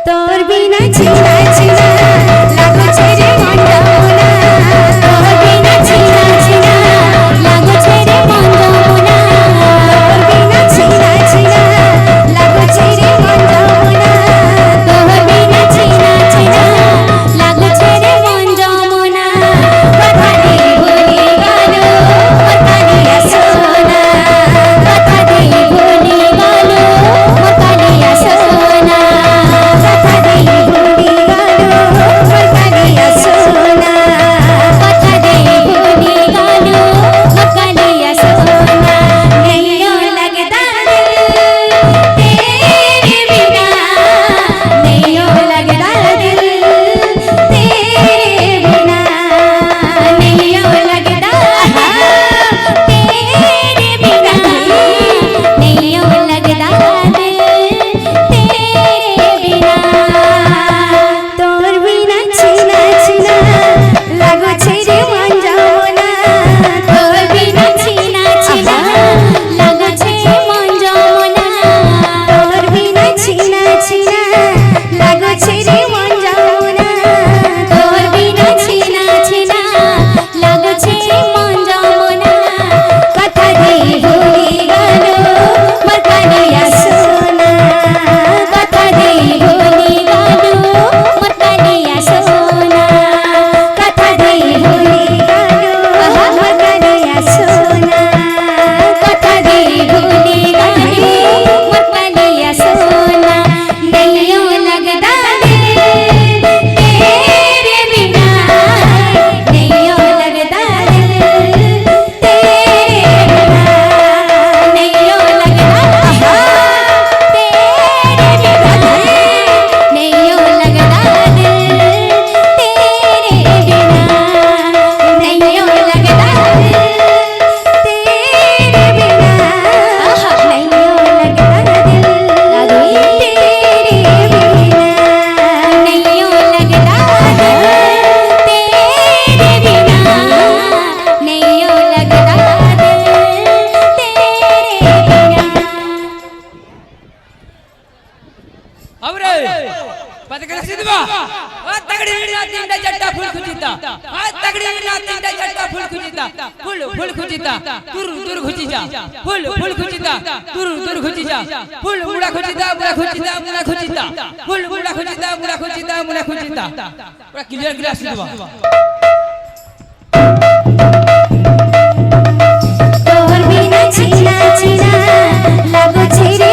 তোর বিনা চিনা চিনা লাগছে রে মনটা মোনা তোর বিনা চিনা চিনা লাগছে রে মনটা মোনা তোর বিনা চিনা চিনা লাগছে রে মনটা মোনা তোর বিনা চিনা চিনা লাগছে রে মনটা মোনা কথা দিয়ে ভুলে গেল মতালিয়া সোনা কথা দিয়ে ভুলে গেল মতালিয়া সোনা কথা দিয়ে ভুলে গেল মতালিয়া সোনা কথা দিয়ে ভুলে গেল মতালিয়া সোনা नहीं लगता दिल तेरे बिना नहीं लगता दिल तेरे बिना नहीं लगता तेरे बिना नहीं लगता दिल तेरे बिना তোর বিনা চিনা চিনা লাগছে রে মন যাওনা তোর বিনা চিনা চিনা লাগছে মন যাওনা তোর বিনা চিনা চিনা লাগছে রে মন যাওনা তোর বিনা চিনা চিনা লাগছে মন যাওনা কথা দিয়ে ভুলে গেল মতালিয়া সোনা কথা দিয়ে ভুলে গেল মতালিয়া সোনা কথা দিয়ে ভুলে গেল মতালিয়া সোনা কথা দিয়ে ভুলে গেল মতালিয়া সোনা नहीं लगता दिल तेरे बिना नहीं लगता दिल तेरे बिना नहीं लगता तेरे बिना नहीं लगता दिल तेरे बिना नहीं लगता दिल तेरे बिना नहीं लगता दिल तेरे बिना नहीं लगता दिल तेरे बिना नहीं लगता दिल तेरे बिना ಅವರೇ ಪದಕಲ ಸಿದ್ವಾ ಆ ತಗಡಿ ಹಿಡಿದ ತಿಂಡ ಜಟ್ಟ ಫುಲ್ ಖುಜಿತ ಆ ತಗಡಿ ಹಿಡಿದ ತಿಂಡ ಜಟ್ಟ ಫುಲ್ ಖುಜಿತ ಫುಲ್ ಖುಜಿತ ತುರು ಖುಜಿತ ಫುಲ್ ಖುಜಿತ ತುರು ಖುಜಿತ ಫುಲ್ ಮುಡ ಖುಜಿತ ಫುಲ್ ಮುಡ ಖುಜಿತ ಮುಡ ಖುಜಿತ ಪೂರಾ ಕ್ಲಿಯರ್ ಗ್ಲಾಸ್ ಸಿದ್ವಾ তোর বিনা চিনা চিনা লাগছে রে